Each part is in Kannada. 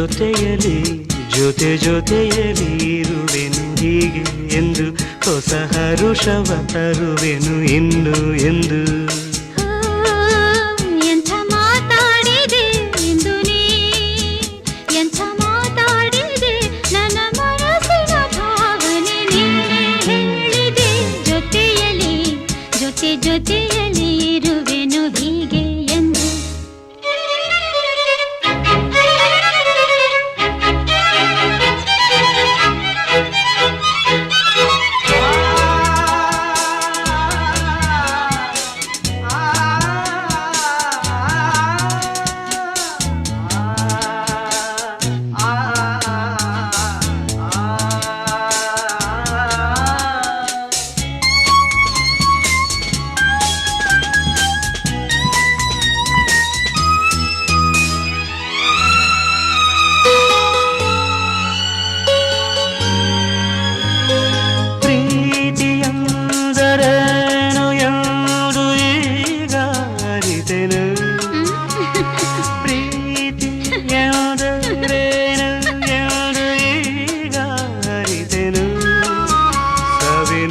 ಜೊತೆಯಲಿ ಜೊತೆಯಲಿ ಇರುವೆನು ಹೀಗೆ ಎಂದು ಹೊಸ ಹರುಷವ ತರುವೆನು ಇನ್ನು ಎಂದು ಎಂಥ ಮಾತಾಡಿದೆ ಎಂದು ನೀ ಎಂಥ ಮಾತಾಡಿದೆ ನನ್ನ ಮನಸ್ಸಿನ ಭಾವನೆ ನೀನೇ ಹೇಳಿದೆ ಜೊತೆಯಲಿ ಜೊತೆಯಲಿ ಇರುವೆನು ಹೀಗೆ ಎಂದು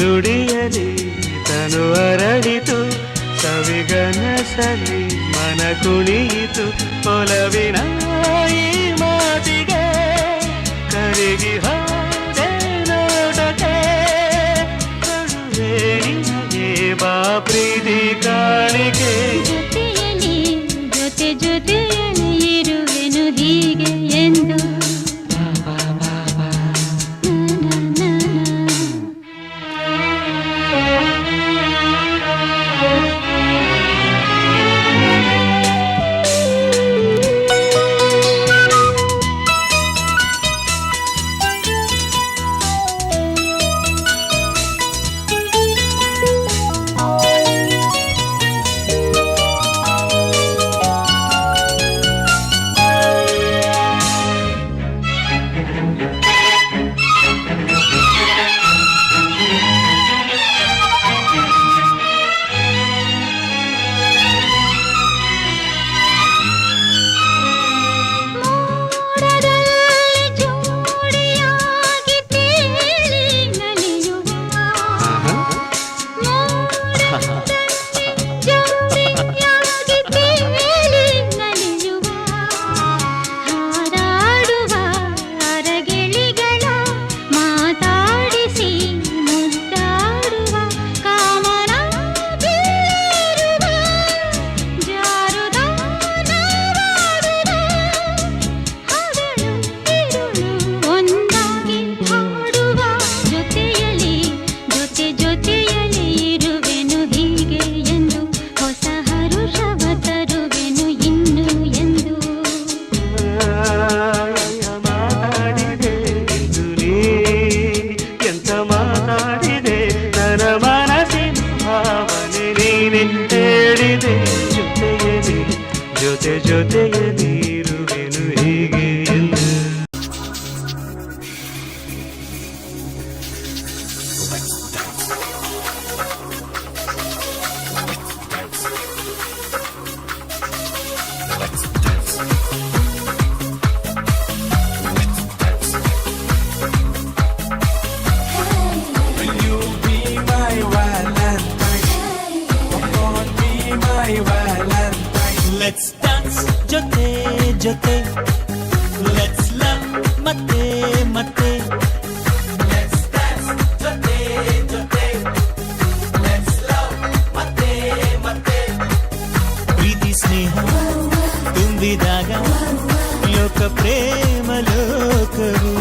ನುಡಿಯಲಿ ತನು ಅರಳಿತು ಸವಿಗನಸಲಿ ಮನ ಕುಣಿಯಿತು ಒಲವಿನ ಈ ಮಾತಿಗೆ ಕರಗಿ ಹೋದೆ ನೋಟಕ್ಕೆ ಕಡುವೆ ನಿನಗೆ ಬಾ ಪ್ರೀತಿ ಕಾಣಿಕೆ ಜೊತೆಯಲಿ ಜೊತೆಯಲಿ ಇರುವೆನು ಹೀಗೆ ಎಂದು ಹೇಳಿದೆ ಜೊತೆಯಲಿ ಇರುವೆನು ಹೀಗೆ ಎಂದು Let's dance, jote. Let's love, mate. Let's dance, jote. Let's love, mate. ಪ್ರೀತಿ ಸ್ನೇಹ ತುಂಬಿದಾಗ ಲೋಕ ಪ್ರೇಮ ಲೋಕವು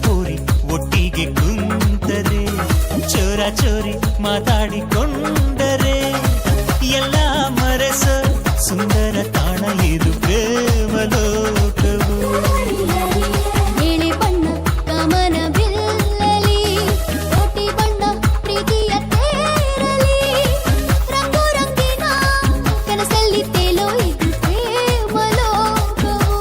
ಪೂರಿ ಒಟ್ಟಿಗೆ ಕುಂತರೆ ಚೋರ ಚೋರಿ ಮಾತಾಡಿಕೊಂಡರೆ ಎಲ್ಲ ಮರೆಸ ಸುಂದರ ತಾಣ ಇದು ಪ್ರೇಮ ಲೋಕವು. ನೀಲಿ ಬಣ್ಣ ಕಾಮನ ಬಿಲ್ಲಲಿ ಕೋಟಿ ಬಣ್ಣ ಪ್ರೀತಿಯ ತೇರಲಿ ರಂಗು ರಂಗಿನ ಕನಸಲ್ಲಿ ತೇಲೋ ಇದು ಪ್ರೇಮ ಲೋಕವು.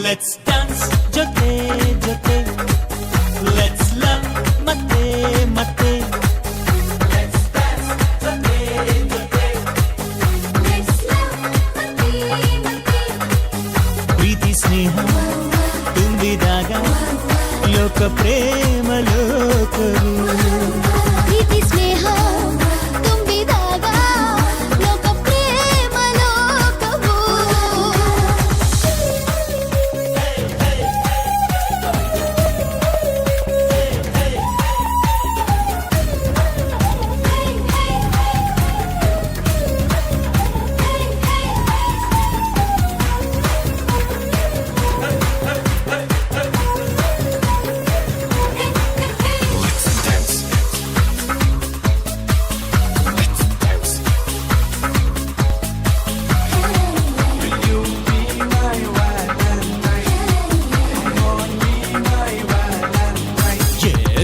Let's dance ಜೊತೆ ಜೊತೆ. Let's love ಮತ್ತೆ ಮತ್ತೆ. Let's dance ಜೊತೆ ಜೊತೆ. ಪ್ರೀತಿ ಸ್ನೇಹ ತುಂಬಿದಾಗ ಲೋಕ ಪ್ರೇಮ ಲೋಕವು. ಪ್ರೀತಿ ಸ್ನೇಹ ತುಂಬಿದಾಗ ಲೋಕ ಪ್ರೇಮ ಲೋಕವು.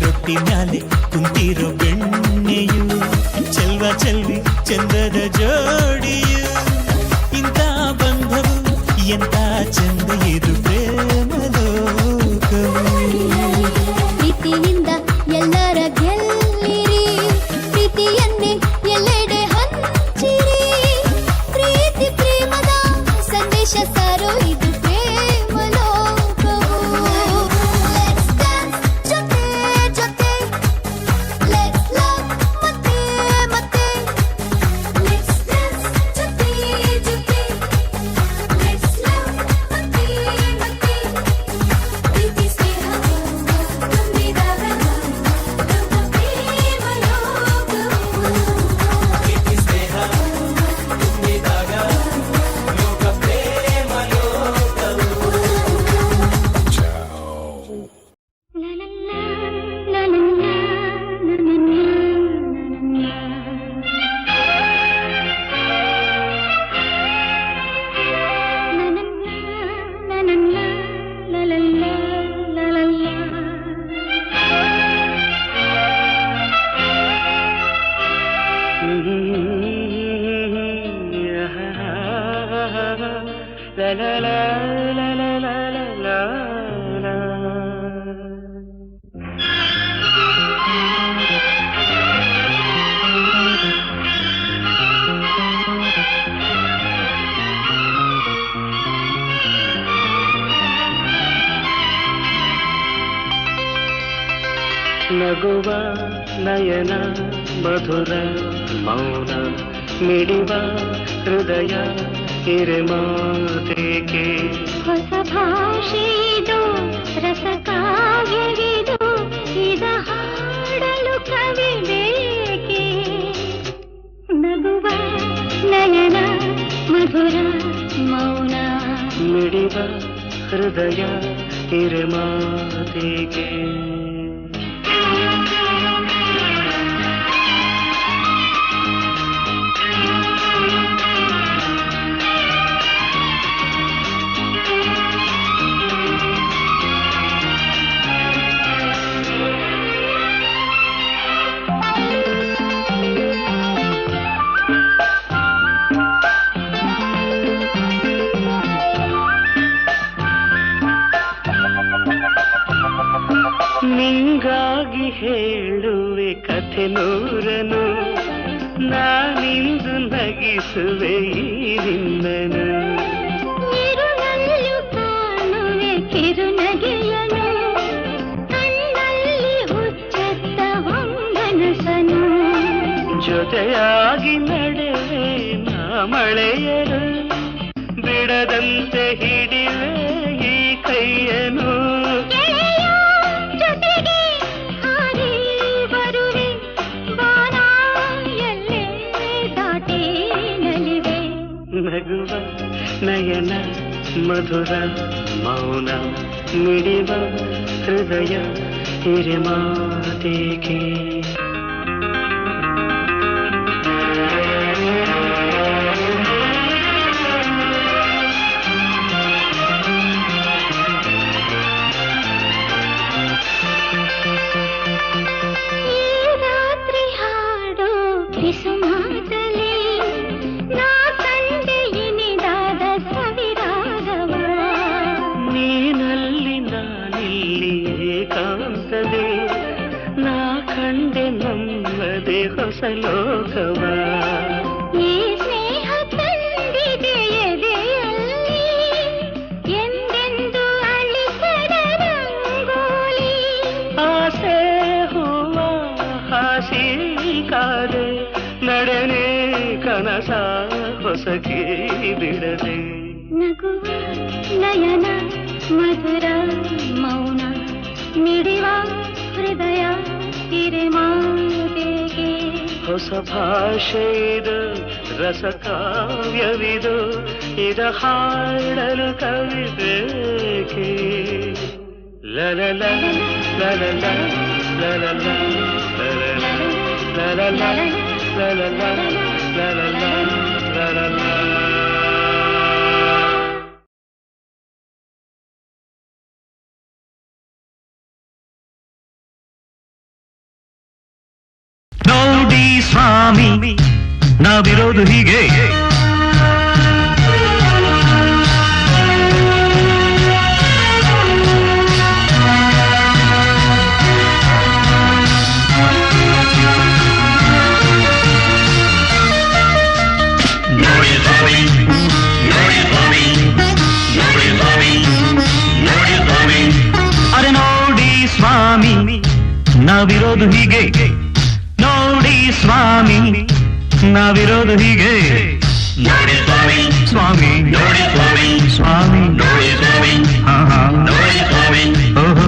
ರೊಟ್ಟಿ ಮ್ಯಾಲೆ ಕುಂತಿರೋ ಬೆಣ್ಣೆಯು ಚೆಲ್ವ ಚೆಲ್ವಿ ಚಂದದ ಜೋಡಿಯು. ಇಂಥ ಬಂಧವು ಎಂತ ಚಂದ ಇದು ಪ್ರೇಮ ಲೋಕವು. ಪ್ರೀತಿಯಿಂದ ಎಲ್ಲರ ಗೆಲ್ಲಿರಿ ಪ್ರೀತಿಯನ್ನೇ ಎಲ್ಲೆಡೆ ಹಂಚಿರಿ. ಪ್ರೀತಿ ಪ್ರೇಮದ ಸಂದೇಶ ಸಾರೋ ಇದು ಪ್ರೇಮ ಲೋಕವು. Let's dance ಜೊತೆ ಜೊತೆ. Let's love ಮತ್ತೆ ಮತ್ತೆ. Let's dance ಜೊತೆ ಜೊತೆ. Let's love ಮತ್ತೆ ಮತ್ತೆ. ಪ್ರೀತಿ ಸ್ನೇಹ ತುಂಬಿದಾಗ ಲೋಕ ಪ್ರೇಮ ಲೋಕವು. ಪ್ರೀತಿ ಸ್ನೇಹ ತುಂಬಿದಾಗ ಲೋಕ ಪ್ರೇಮ ಲೋಕವು. La la la la la la la la la. La la la la la la la la la. ನಗುವ ನಯನ ಮಧುರ ಮೌನ ಮಿಡಿವ ಹೃದಯ ಹಿರಿಮಾತೇಕೆ. ಹೊಸ ಭಾಷೆದು ರಸ ಕಾವ್ಯವಿದು ಇದ ಹಾಡಲು ಕವಿ ಬೇಕೆ. ನಗುವ ನಯನ ಮಧುರ ಮೌನ ಮಿಡಿವ ಹೃದಯ ಹಿರಿಮಾತೇಕೆ. ನಿಂಗಾಗಿ ಹೇಳುವೆ ಕಥೆ ನೂರನು, ನಾನಿಂದು ನಗಿಸುವೆ ಈ ನಿನ್ನನು. ಇರುಳಲ್ಲೂ ಕಾಣುವೆ ಕಿರುನಗೆಯನು, ಕಣ್ಣಲ್ಲಿ ಹುಚ್ಚೆತ್ತ ಹೊಂಗನಸನು. ಜೊತೆಯಾಗಿ ನಡೆವೆ ನಾ ಮಳೆಯರು ಬಿಡದಂತೆ ಹಿಡಿವೆ ಈ ಕೈಯನು ಜೊತೆಗೆ ಹಾರಿ ಬರುವೆ ಬಾನ ಎಲ್ಲೇ ದಾಟಿ ನಲಿವೆ ನಗುವ ನಯನ ಮಧುರ ಮೌನ ಮಿಡಿವ ಹೃದಯ ಹಿರಿಮಾತೇಕೆ ಹೊಸ ಲೋಕವ ಈ ಸ್ನೇಹ ತಂದಿದೆ ಎದೆಯಲ್ಲಿ ಎಂದೆಂದು ಅಳಿಸದ ರಂಗೋಲಿ ಆಸೆ ಹೂವ ಹಾಸಿ ಕಾದೆ ನಡೆನೆ ಕನಸ ಹೊಸಕಿ ಬಿಡದೆ ನಗುವ ನಯನ ಮಧುರ ಮೌನ ಮಿಡಿವ ಹೃದಯ ಹಿರಿಮಾತೆಗೆ ಹೊಸ ಭಾಷೆದು ರಸ ಕಾವ್ಯವಿದು ಇದ ಹಾಡಲು ಕವಿಬೇಕೆ ಲಲಲ ಲಲಲ ಲಲಲ ಲಲಲ ಲಲಲ ಲಲಲ ಲಲಲ ಲಲಲ ನೋಡಿ ಸ್ವಾಮಿ ನಾವಿರೋದು ಹೀಗೆ ಅರೆ ನೋಡಿ ಸ್ವಾಮಿ ನಾವಿರೋದು ಹೀಗೆ ನೋಡಿ ಸ್ವಾಮಿ ನಾವಿರೋದು ಹೀಗೆ ನೋಡಿ ಸ್ವಾಮಿ ಸ್ವಾಮಿ ನೋಡಿ ಸ್ವಾಮಿ ಸ್ವಾಮಿ ನೋಡಿ ಸ್ವಾಮಿ ಹಾ ಹಾ ನೋಡಿ ಸ್ವಾಮಿ ಓಹೋ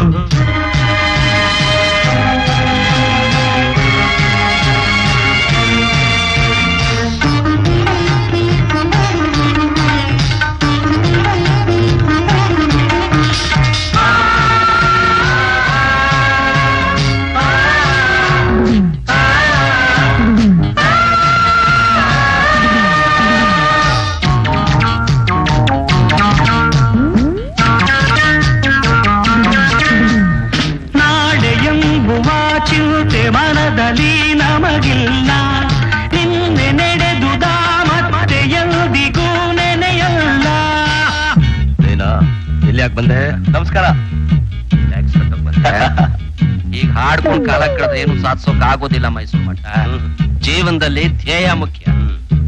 ಚಿಂತೆ ಮನದಲ್ಲಿ ನಮಗಿಲ್ಲ ನಿನ್ನೆ ನಡೆದುದ ಮತ್ತೆ ಎಂದಿಗೂ ನೆನೆಯಲ್ಲ ನೀನಾ ಇಲ್ಲಿ ಯಾಕೆ ಬಂದೆ? ನಮಸ್ಕಾರ. ಈಗ ಹಾಡ್ಕೊಂಡು ಕಾಲ ಕಳೆದ್ರೆ ಏನು ಸಾಧಿಸೋಕ್ ಆಗೋದಿಲ್ಲ ಮೈಸೂರು ಮಠ. ಜೀವನದಲ್ಲಿ ಧ್ಯೇಯ ಮುಖ್ಯ.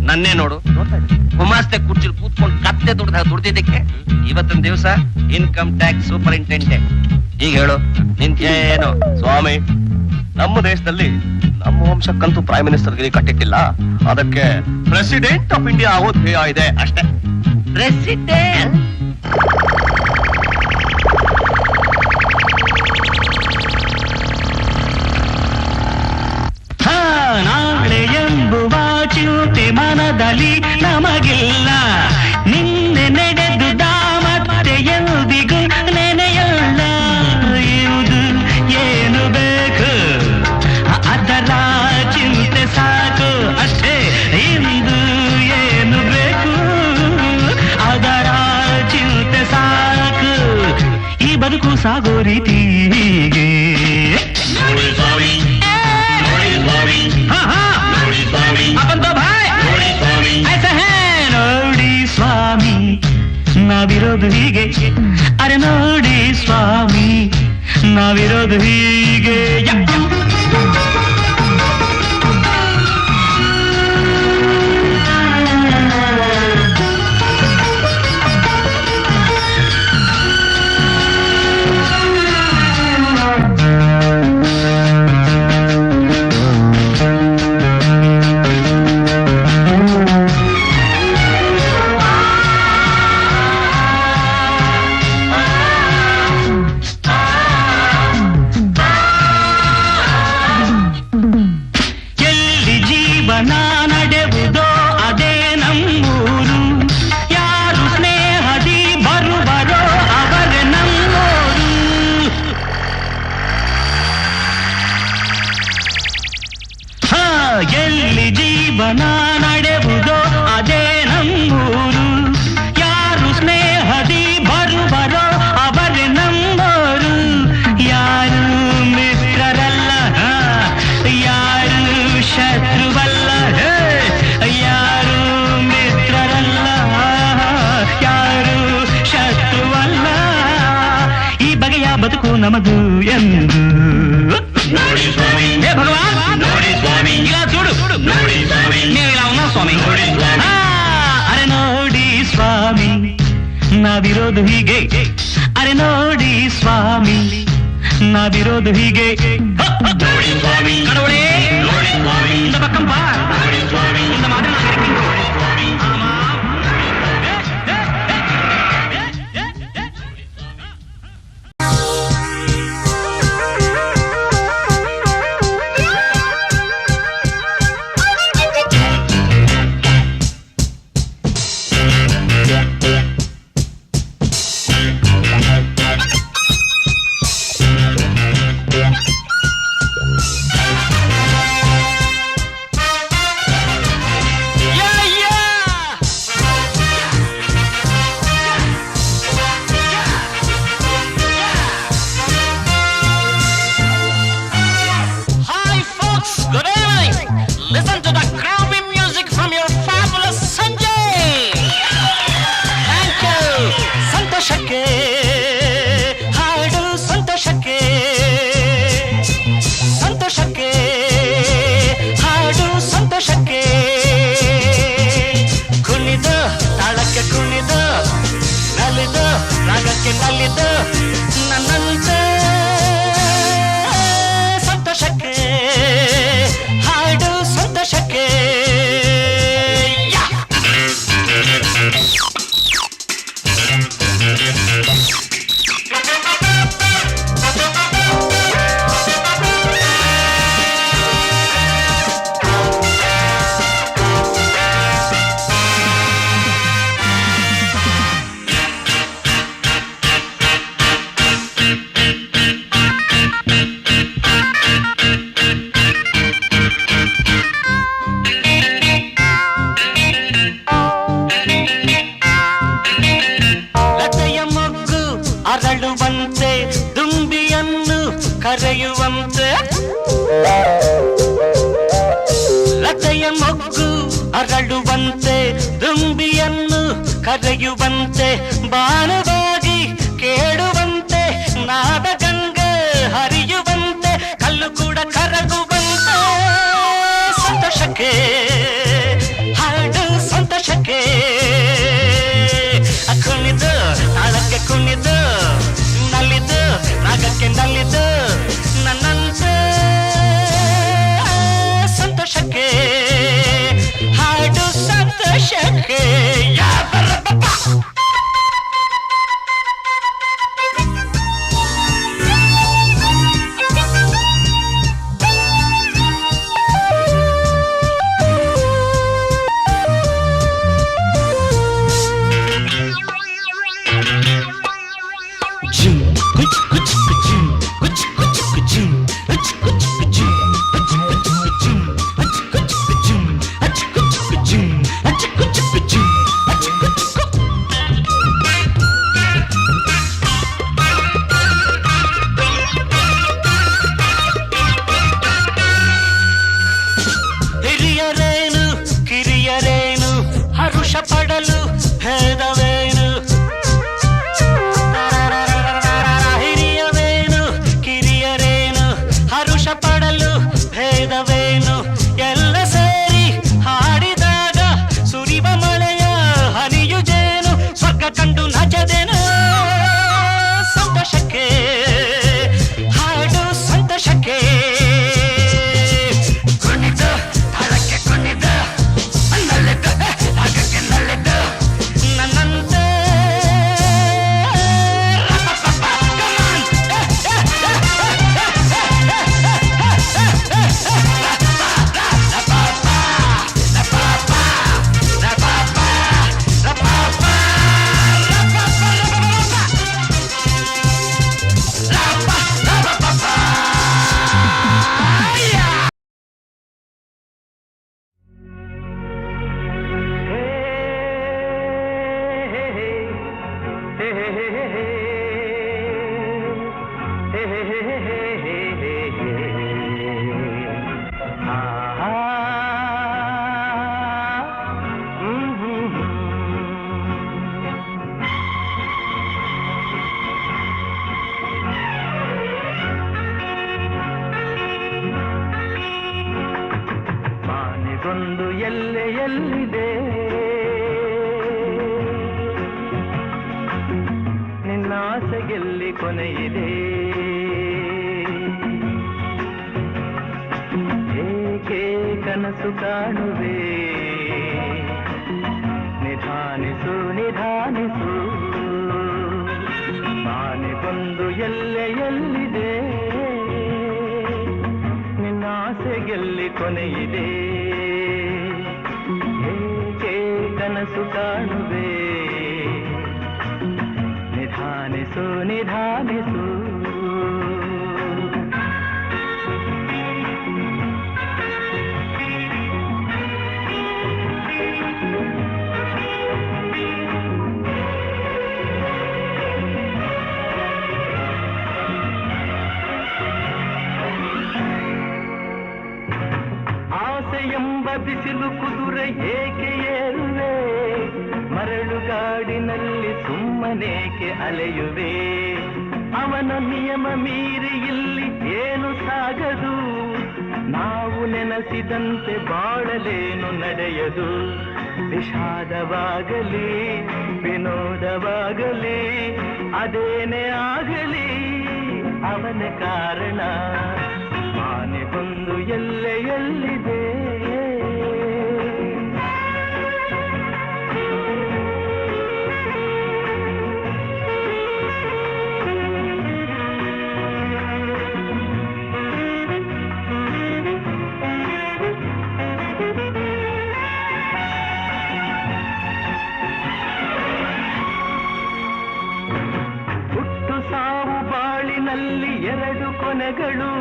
ನನ್ನೇ ನೋಡು, ಗುಮಾಸ್ತೆ ಕುರ್ಚಿಲ್ ಕೂತ್ಕೊಂಡು ಕತ್ತೆ ದುಡ್ದಿದ್ದಕ್ಕೆ ಇವತ್ತಿನ ದಿವಸ ಇನ್ಕಮ್ ಟ್ಯಾಕ್ಸ್ ಸೂಪರಿಂಟೆಂಡೆಂಟ್. ಈಗ ಹೇಳು ನಿನ್ ಧ್ಯೇಯ ಏನು? ಸ್ವಾಮಿ, ನಮ್ಮ ದೇಶದಲ್ಲಿ ನಮ್ಮ ವಂಶಕ್ಕಂತೂ ಪ್ರೈಮ್ ಮಿನಿಸ್ಟರ್ ಗಿರಿ ಕಟ್ಟಿಟ್ಟಿಲ್ಲ. ಅದಕ್ಕೆ ಪ್ರೆಸಿಡೆಂಟ್ ಆಫ್ ಇಂಡಿಯಾ ಆಗೋ ಧ್ಯೇಯ ಇದೆ ಅಷ್ಟೇ. ಪ್ರೆಸಿಡೆಂಟ್ ನಾಳೆ ಎಂಬುವ ಚಿಂತೆ ಮನದಲ್ಲಿ ನಮಗಿಲ್ಲ ನಿನ್ನೆ ನಡೆದುದ ಮತ್ತೆ ಎಂದಿಗೂ ನೆನೆಯಲ್ಲ ಇದು ಏನು ಬೇಕು ಅದರ ಚಿಂತೆ ಸಾಕು ಅಷ್ಟೇ ಇಂದು ಏನು ಬೇಕು ಅದರ ಚಿಂತೆ ಸಾಕು ಈ ಬದುಕು ಸಾಗೋ ರೀತಿ ಹೀಗೆ ನೋಡಿ ಸ್ವಾಮಿ ನಾವಿರೋದು ಹೀಗೆ ಅರೆ ನೋಡಿ ಸ್ವಾಮಿ ನಾವಿರೋದು ಹೀಗೆ ಜೀವನ ನಡೆವುದೋ ಅದೇ ನಮ್ಮೂರು. ಯಾರು ಸ್ನೇಹದಿ ಬರುವರೋ ಅವರೇ ನಮ್ಮೋರು. ಯಾರು ಮಿತ್ರರಲ್ಲ, ಯಾರು ಶತ್ರುವಲ್ಲ, ಯಾರು ಮಿತ್ರರಲ್ಲ, ಯಾರು ಶತ್ರುವಲ್ಲ. ಈ ಬಗೆಯ ಬದುಕು ನಮದು ಎಂದು ನೋಡಿ ಸ್ವಾಮಿ, ಹೇ ಭಗವಾನ್ ನೋಡಿ ಸ್ವಾಮಿ, ಇಲ್ಲ చూడు ನೋಡಿ ಸ್ವಾಮಿ, ನೀವಿಲ್ಲ ಉన్నా ಸ್ವಾಮಿ. ನೋಡಿ ಸ್ವಾಮಿ. ಅರೆ ನೋಡಿ ಸ್ವಾಮಿ ನಾವಿರೋದು ಹೀಗೆ. ಅರೆ ನೋಡಿ ಸ್ವಾಮಿ ನಾವಿರೋದು ಹೀಗೆ. ನೋಡಿ ಸ್ವಾಮಿ, கடவுளே ನೋಡಿ ಸ್ವಾಮಿ, இந்த பக்கம் பா. ನೋಡಿ ಸ್ವಾಮಿ, இந்த மாதிரி நான் இருக்கேன். ನೋಡಿ ಸ್ವಾಮಿ. ஆமா. Hi folks, good evening. Listen to the groovy music from your fabulous Sanjay. Thank you. ಸಂತೋಷಕ್ಕೆ ಹಾಡು, ಸಂತೋಷಕ್ಕೆ ಸಂತೋಷಕ್ಕೆ ಹಾಡು, ಸಂತೋಷಕ್ಕೆ ಕುಣಿದು ತಾಳಕ್ಕೆ ಕುಣಿದು ನಲಿದು ರಾಗಕ್ಕೆ ನಲಿದು ನನ್ನಂತೆ ಸಂತೋಷಕ್ಕೆ ಹಾಡು, ಸಂತೋಷಕ್ಕೆ ಯಾ. ಲತೆಯ ಮೊಗ್ಗು ಅರಳುವಂತೆ, ದುಂಬಿಯನ್ನು ಕರೆಯುವಂತೆ. ಲತೆಯ ಮೊಗ್ಗು ಅರಳುವಂತೆ, ದುಂಬಿಯನ್ನು ಕರೆಯುವಂತೆ, ಬಾಣವಾಗಿ ಕೇಳುವಂತೆ, ನಾದ ಗಂಗೆ ಹರಿಯುವಂತೆ, ಕಲ್ಲು ಕೂಡ ಕರಗುವಂತೆ. ಸಂತೋಷಕ್ಕೆ ಹಾಡು, ಸಂತೋಷಕ್ಕೆ ಕುಣಿದು ತಾಳಕ್ಕೆ ಕುಣಿದು ನಲಿದು ರಾಗಕ್ಕೆ ನಲಿದು ನನ್ನಂತೆ ಸಂತೋಷಕ್ಕೆ ಹಾಡು, ಸಂತೋಷಕ್ಕೆ ಯಾ ಬರಬಪ್ಪ. ಹಿರಿಯರೇನು ಕಿರಿಯರೇನು ಹರುಷ ಪಡಲು ಭೇದವೇನು. ಹಿರಿಯವೇನು ಕಿರಿಯರೇನು ಹರುಷ ಪಡಲು ಭೇದವೇನು. ಎಲ್ಲ ಸೇರಿ ಹಾಡಿದಾಗ ಸುರಿವ ಮಳೆಯ ಹನಿಯು ಜೇನು. ಸ್ವರ್ಗ ಕಂಡು ನಚದೇನು. ಸಂತೋಷಕ್ಕೆ ಹಾಡು, ಸಂತೋಷಕ್ಕೆ ಕುಣಿದು ತಾಳಕ್ಕೆ ಕುಣಿದು ನಲಿದು ರಾಗಕ್ಕೆ ನಲಿದು ನನ್ನಂತೆ ಬಂದು ಎಲ್ಲೆಯಲ್ಲಿದೆ ನಿನ್ನಾಸೆಗೆಲ್ಲಿ ಕೊನೆಯಿದೆ ಏಕೆ ಕನಸು ಕಾಣುವೆ ನಿಧಾನಿಸು ನಿಧಾನಿಸು ಆನೆ ಬಂದು ಎಲ್ಲೆಯಲ್ಲಿದೆ ನಿನ್ನಾಸೆಗೆಲ್ಲಿ ಕೊನೆಯಿದೆ ಏಕೆ ಕನಸು ಕಾಣುವೆ ನಿಧಾನಿಸು ನಿಧಾನಿಸು ಎಂಬ ಬಿಸಿಲು ಕುದುರೆ ಏಕೆ ಏರುವೆ ಮರಳುಗಾಡಿನಲ್ಲಿ ಸುಮ್ಮನೇಕೆ ಅಲೆಯುವೆ ಅವನ ನಿಯಮ ಮೀರಿ ಇಲ್ಲಿ ಏನು ಸಾಗದು ನಾವು ನೆನೆಸಿದಂತೆ ಬಾಳಲೇನು ನಡೆಯದು ವಿಷಾದವಾಗಲಿ ವಿನೋದವಾಗಲಿ ಅದೇನೇ ಆಗಲಿ ಅವನ ಕಾರಣ ಆನೆ ಬಂದು ಎಲ್ಲೆಯಲ್ಲಿದೆ ಹುಟ್ಟು ಸಾವು ಬಾಳಿನಲ್ಲಿ ಎರಡು ಕೊನೆಗಳು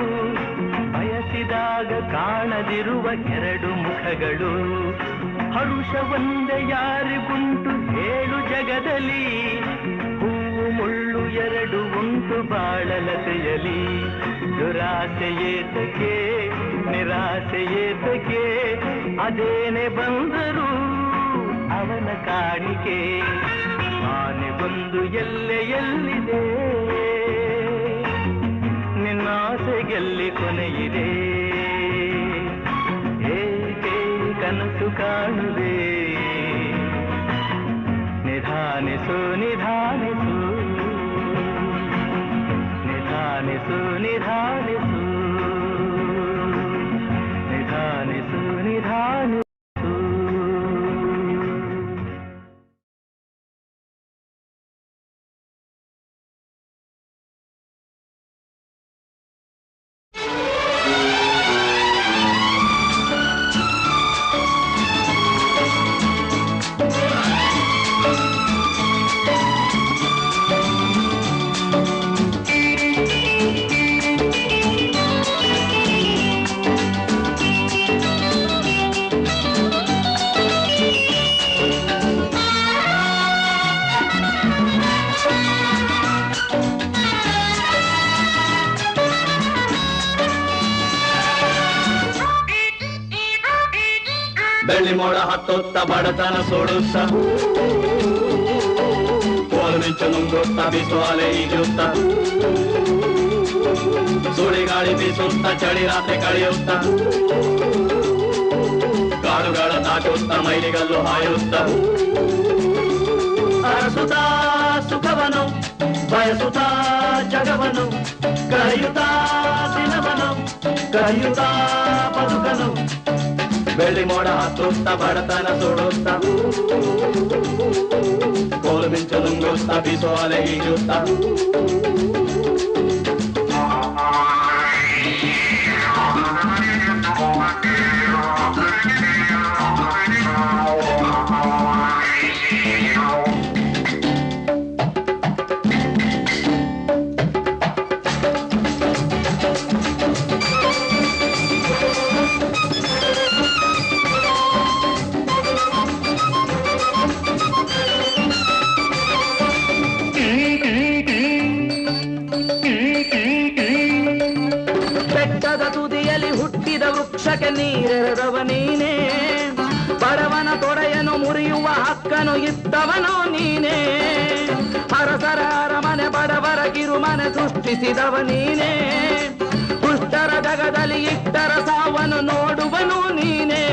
ಬಯಸಿದಾಗ ಕಾಣದಿರುವ ಎರಡು ಮುಖಗಳು ಹರುಷ ಒಂದೇ ಯಾರಿಗುಂಟು ಹೇಳು ಜಗದಲ್ಲಿ ಹೂವು ಮುಳ್ಳು ಎರಡು ಉಂಟು ಬಾಳಲತೆಯಲಿ ದುರಾಸೆಯೇತಕ್ಕೆ ನಿರಾಸೆಯೇತಕ್ಕೆ ಅದೇನೆ ಬಂದರು ಅವನ ಕಾಣಿಕೆ ಆನೆ ಬಂದು ಎಲ್ಲೆಯಲ್ಲಿದೆ ನಿನ್ನಾಸೆಗೆಲ್ಲಿ ಕೊನೆಯಿದೆ ಏಕೆ ಕನಸು ಕಾಣುವೆ ನಿಧಾನಿಸು ನಿಧಾನಿಸು ನಿಧಾನಿಸು ನಿಧಾನಿಸು ನಿಧಾನಿಸು ನಿಧಾನಿಸು ಬೆಳ್ಳಿ ಮೋಡ ಹತ್ತೊತ್ತ ಬಡತನ ಸೋಡುತ್ತ ಕೋಲು ಮಿಂಚು ನುಂಗುತ್ತ ಬೀಸುವ ಅಲೆ ಈಜುತ್ತ ಸುಳಿ ಗಾಳಿ ಬೀಸುತ್ತ ಚಳಿ ರಾತ್ರಿ ಕಳೆಯುತ್ತ ಕಾಡುಗಳ ದಾಟುತ್ತ ಮೈಲಿಗಲ್ಲು ಹಾಯುತ್ತ ಅರಸುತ್ತ ಸುಖವನು ಬಯಸುತ್ತ ಜಗವನು ಕರೆಯುತ್ತ ದಿನವನು ಕರೆಯುತ್ತ ಬದುಕನು ಬೆಳ್ಳಿ ಮೋಡ ಹತ್ತುತ್ತ ಬಡತನ ಸುಡುತ್ತ ಕೋಲು ಮಿಂಚು ನುಂಗುತ್ತ ಬೀಸೋ ಅಲೆ ಈಜುತ್ತ ವೃಕ್ಷಕ್ಕೆ ನೀರೆರೆದವ ನೀನೇ ಬಡವನ ತೊಡೆಯನು ಮುರಿಯುವ ಹಕ್ಕನು ಇದ್ದವನು ನೀನೇ ಅರಸರ ಅರಮನೆ ಬಡವರ ಕಿರುಮನೆ ಸೃಷ್ಟಿಸಿದವ ನೀನೇ ದುಷ್ಟರ ಜಗದಲ್ಲಿ ಇಟ್ಟರ ಸಾವನ್ನು ನೋಡುವನು ನೀನೇ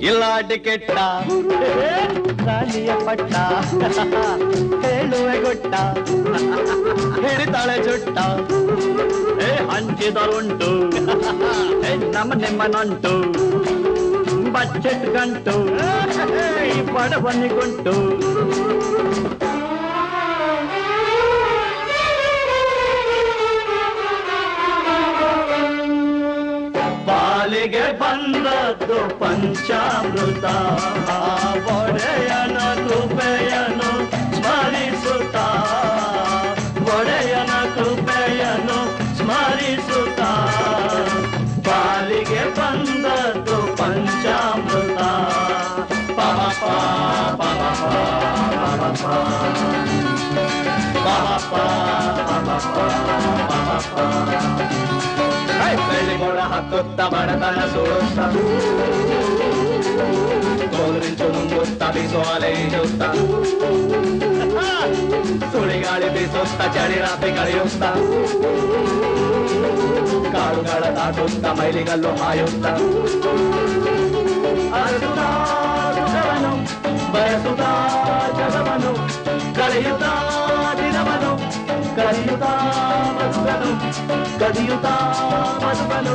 ಇಲ್ಲ ಟಿಕೆಟ್ಟ ರಾಣಿಯ ಪಟ್ಟ ಹೇಳುವೆ ಗೊಟ್ಟ ಹಿಡಿತಾಳೆ ಜುಟ್ಟ ಹಂಚಿದರುಂಟು ನಮ್ಮ ನಿಮ್ಮನುಂಟು ಬಜೆಟ್ ಗಂಟು ಬಡವನಿಗುಂಟು ಪಾಲಿಗೆ ಬಂದದ್ದು ಪಂಚಾಮೃತ ಒಡೆಯನ ಕೃಪೆಯನು ಸ್ಮರಿಸುತ್ತ ಒಡೆಯನ ಕೃಪೆಯನು ಸ್ಮರಿಸುತ್ತ ಪಾಲಿಗೆ ಬಂದದ್ದು ಪಂಚಾಮೃತ ಪಾಪ ಪಾಪ ಬೆಳ್ಳಿಗೊಳ ಹತ್ತುತ್ತ ಬಡತನ ಸುಡುತ್ತ ತೋರಿಸು ನುಂಗುತ್ತ ಬೀಸೋ ಅಲೆ ಈಜುತ್ತ ಸುಳಿಗಾಳಿ ಬೀಸುತ್ತ ಚಳಿ ರಾತ್ರಿ ಕಳೆಯುತ್ತ ಕಾಡುಗಳ ದಾಟುತ್ತ ಮೈಲಿಗಲ್ಲು ಹಾಯುತ್ತ ಅರಸುತ್ತಾನು ಬಯಸುತ್ತಾ ಜಗವನು ಕಳೆಯುತ್ತಾ ದಿನವನು ಕಲಿಯುತ್ತಾ ಮಧುಗನು ಕದಿಯುತ್ತಾ ಮಧುಗನು